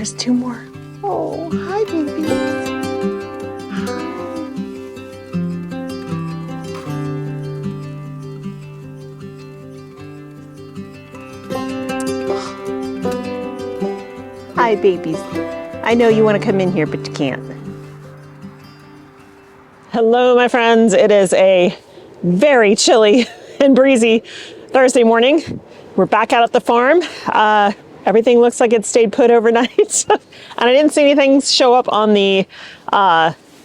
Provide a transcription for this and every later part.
There's two more. Oh, hi, babies. Hi, babies. I know you want to come in here, but you can't. Hello, my friends. It is a very chilly and breezy Thursday morning. We're back out at the farm. Everything looks like it stayed put overnight. And I didn't see anything show up on the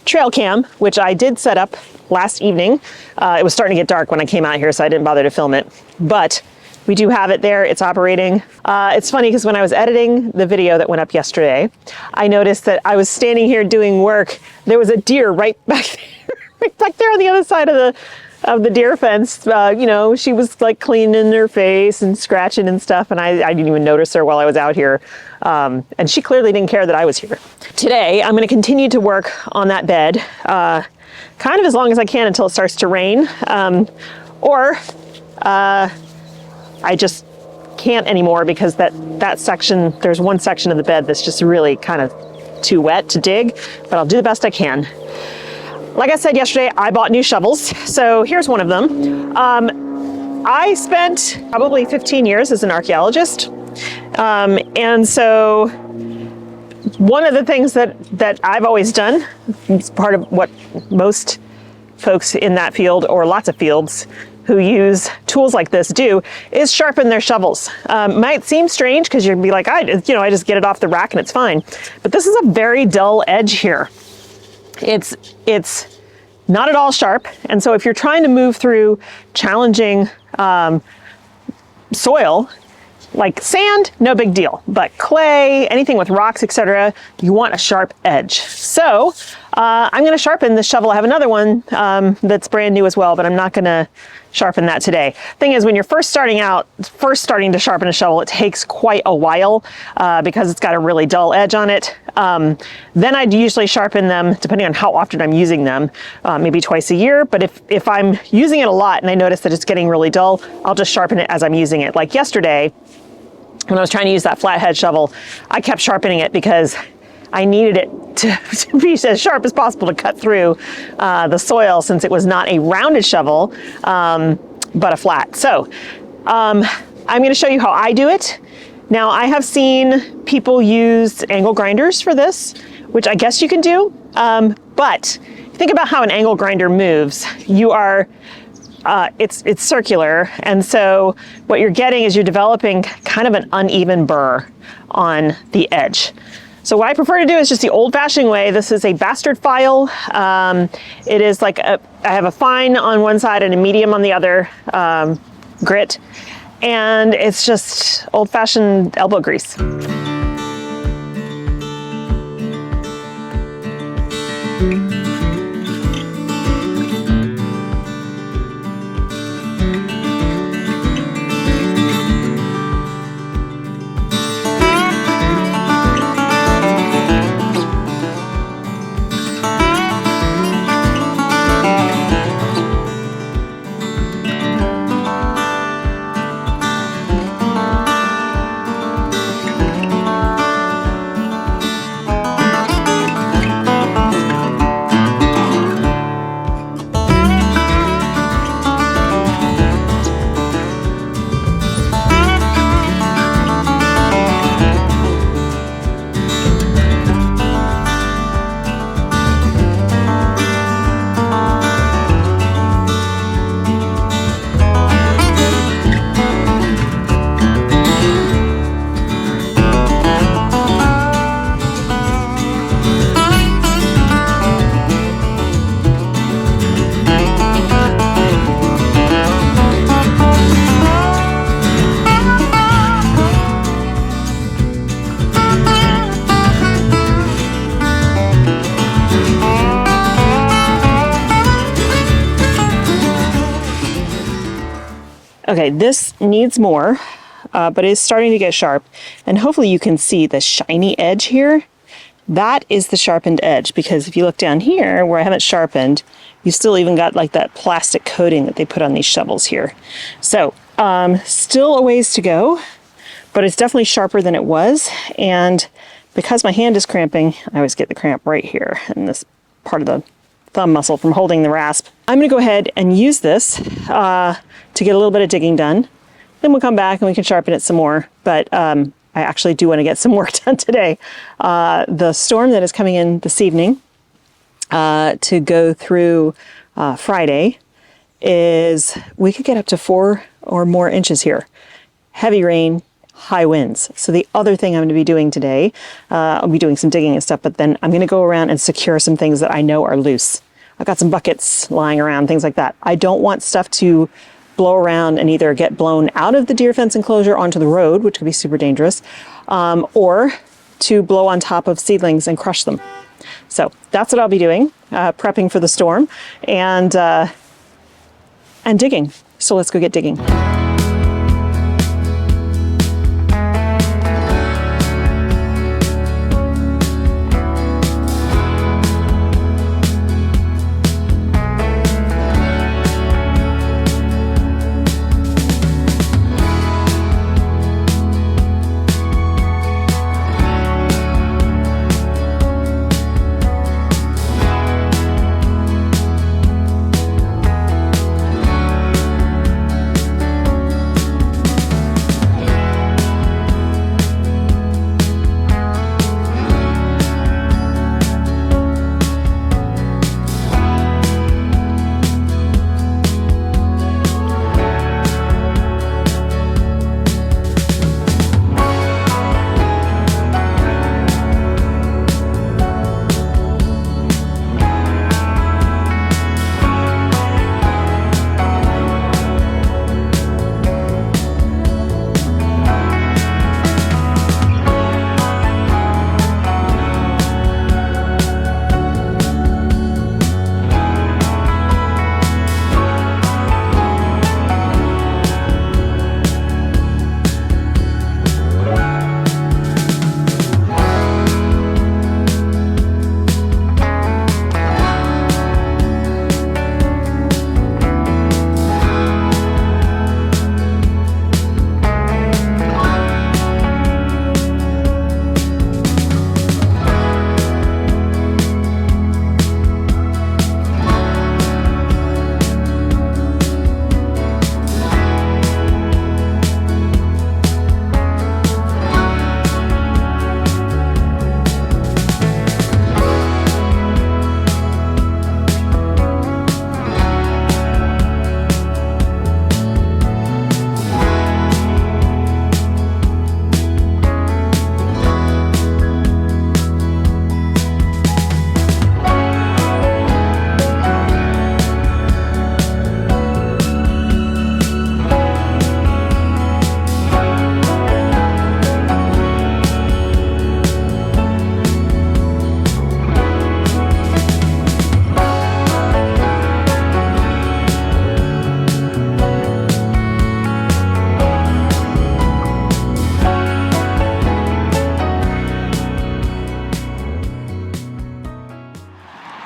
trail cam, which I did set up last evening. It was starting to get dark when I came out here, so I didn't bother to film it. But we do have it there, it's operating. It's funny because when I was editing the video that went up yesterday, I noticed that I was standing here doing work. There was a deer right back there, right back there on the other side of the deer fence. You know, she was like cleaning her face and scratching and stuff, and I didn't even notice her while I was out here. And she clearly didn't care that I was here. Today, I'm gonna continue to work on that bed, kind of as long as I can until it starts to rain, or I just can't anymore because that section, there's one section of the bed that's just really kind of too wet to dig, but I'll do the best I can. Like I said yesterday, I bought new shovels. So here's one of them. I spent probably 15 years as an archaeologist. And so one of the things that I've always done, it's part of what most folks in that field, or lots of fields who use tools like this do, is sharpen their shovels. Might seem strange because you'd be like, I just get it off the rack and it's fine. But this is a very dull edge here. It's not at all sharp. And so if you're trying to move through challenging soil, like sand, no big deal. But clay, anything with rocks, etc., you want a sharp edge. So I'm gonna sharpen this shovel. I have another one that's brand new as well, but I'm not gonna sharpen that today. Thing is, when you're first starting to sharpen a shovel, it takes quite a while because it's got a really dull edge on it. Then I'd usually sharpen them, depending on how often I'm using them, maybe twice a year. But if I'm using it a lot and I notice that it's getting really dull, I'll just sharpen it as I'm using it. Like yesterday, when I was trying to use that flathead shovel, I kept sharpening it because I needed it to be as sharp as possible to cut through the soil, since it was not a rounded shovel, but a flat. So I'm going to show you how I do it. Now, I have seen people use angle grinders for this, which I guess you can do. But think about how an angle grinder moves. You are it's circular, and so what you're getting is you're developing kind of an uneven burr on the edge. So what I prefer to do is just the old-fashioned way. This is a bastard file. It is like I have a fine on one side and a medium on the other, grit, and it's just old-fashioned elbow grease. Okay, this needs more, but it's starting to get sharp. And hopefully you can see the shiny edge here. That is the sharpened edge, because if you look down here where I haven't sharpened, you still even got like that plastic coating that they put on these shovels here. So still a ways to go, but it's definitely sharper than it was. And because my hand is cramping, I always get the cramp right here in this part of the thumb muscle from holding the rasp. I'm going to go ahead and use this to get a little bit of digging done. Then we'll come back and we can sharpen it some more. But I actually do want to get some work done today. The storm that is coming in this evening to go through Friday is we could get up to 4 or more inches here. Heavy rain, high winds. So the other thing I'm going to be doing today, I'll be doing some digging and stuff, but then I'm going to go around and secure some things that I know are loose. I've got some buckets lying around, things like that. I don't want stuff to blow around and either get blown out of the deer fence enclosure onto the road, which could be super dangerous, or to blow on top of seedlings and crush them. So that's what I'll be doing, prepping for the storm and digging. So let's go get digging.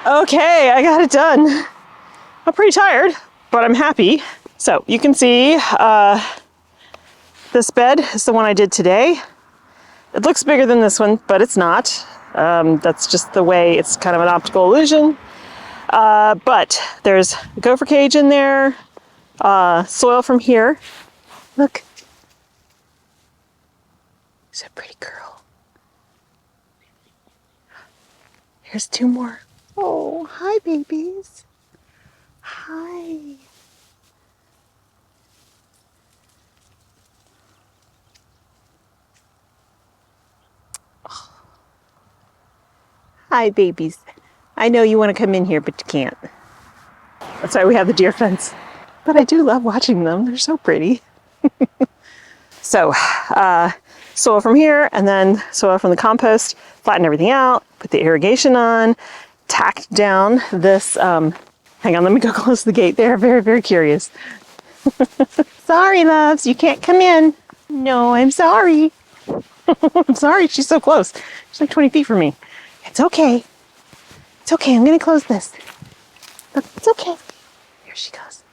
Okay, I got it done. I'm pretty tired, but I'm happy. So you can see this bed is the one I did today. It looks bigger than this one, but it's not. That's just the way, it's kind of an optical illusion. But there's a gopher cage in there, soil from here. Look. She's a pretty girl. Here's 2 more. Oh, hi babies. Hi. Oh. Hi babies. I know you want to come in here, but you can't. That's why we have the deer fence. But I do love watching them. They're so pretty. So, soil from here, and then soil from the compost, flatten everything out, put the irrigation on, tacked down this, hang on, let me go close the gate. They're very, very curious. Sorry, loves, you can't come in. No, I'm sorry. I'm sorry, she's so close. She's like 20 feet from me. It's okay. It's okay, I'm gonna close this. Look, it's okay. Here she goes.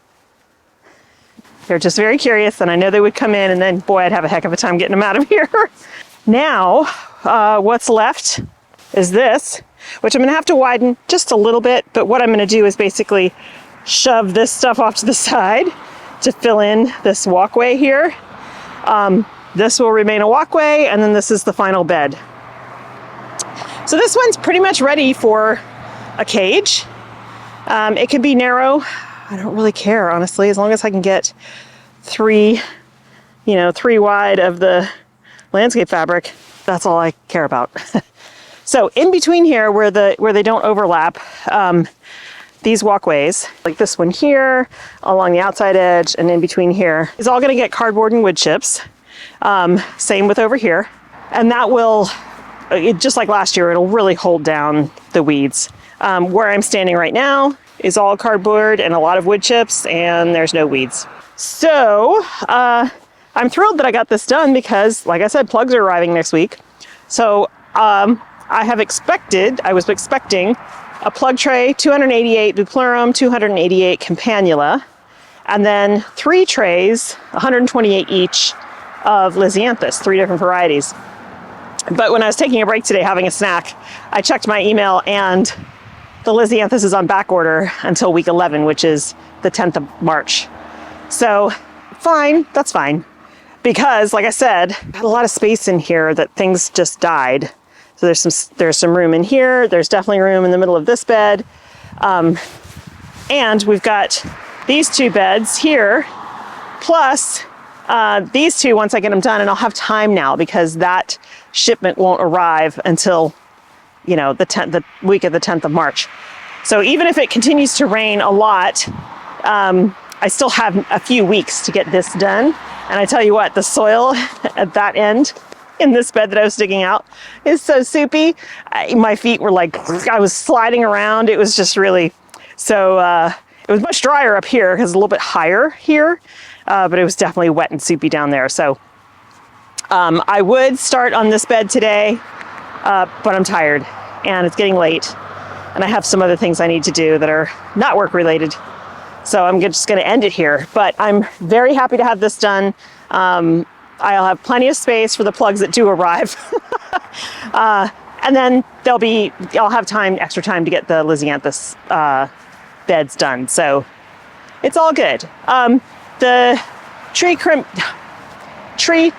They're just very curious, and I know they would come in, and then, boy, I'd have a heck of a time getting them out of here. Now, what's left is this, which I'm gonna have to widen just a little bit, but what I'm gonna do is basically shove this stuff off to the side to fill in this walkway here. This will remain a walkway, and then this is the final bed. So this one's pretty much ready for a cage. It can be narrow. I don't really care, honestly, as long as I can get three wide of the landscape fabric. That's all I care about. So in between here, where they don't overlap, these walkways, like this one here, along the outside edge, and in between here, is all gonna get cardboard and wood chips. Same with over here. And that will, just like last year, it'll really hold down the weeds. Where I'm standing right now is all cardboard and a lot of wood chips, and there's no weeds. So I'm thrilled that I got this done because, like I said, plugs are arriving next week. So I was expecting a plug tray, 288 Bupleurum, 288 Campanula, and then 3 trays, 128 each, of Lisianthus, 3 different varieties. But when I was taking a break today, having a snack, I checked my email, and the Lisianthus is on back order until week 11, which is the 10th of March. So fine, that's fine. Because, like I said, I had a lot of space in here that things just died. So there's some room in here. There's definitely room in the middle of this bed. And we've got these 2 beds here, plus these 2 once I get them done, and I'll have time now because that shipment won't arrive until, the week of the 10th of March. So even if it continues to rain a lot, I still have a few weeks to get this done. And I tell you what, the soil at that end in this bed that I was digging out is so soupy. My feet were like, I was sliding around. It was just really, so it was much drier up here because it's a little bit higher here, but it was definitely wet and soupy down there. So I would start on this bed today, but I'm tired and it's getting late and I have some other things I need to do that are not work related. So I'm just going to end it here, but I'm very happy to have this done. I'll have plenty of space for the plugs that do arrive. And then I'll have extra time to get the Lisianthus beds done. So it's all good. The tree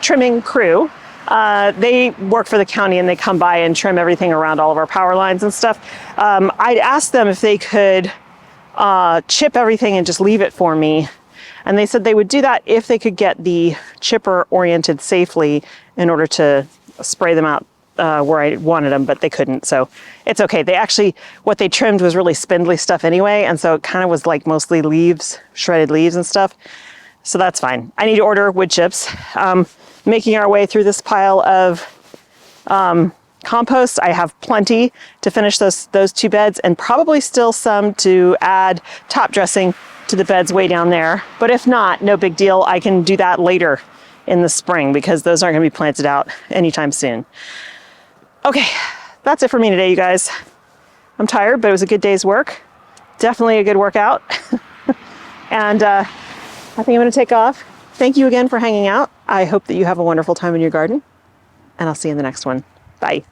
trimming crew, they work for the county and they come by and trim everything around all of our power lines and stuff. I'd asked them if they could chip everything and just leave it for me. And they said they would do that if they could get the chipper oriented safely in order to spray them out where I wanted them, but they couldn't. So it's okay. What they trimmed was really spindly stuff anyway. And so it kind of was like mostly leaves, shredded leaves and stuff. So that's fine. I need to order wood chips. Making our way through this pile of compost. I have plenty to finish those 2 beds and probably still some to add top dressing to the beds way down there. But if not, no big deal. I can do that later in the spring because those aren't going to be planted out anytime soon. Okay, that's it for me today, you guys. I'm tired, but it was a good day's work. Definitely a good workout. And I think I'm going to take off. Thank you again for hanging out. I hope that you have a wonderful time in your garden, and I'll see you in the next one. Bye.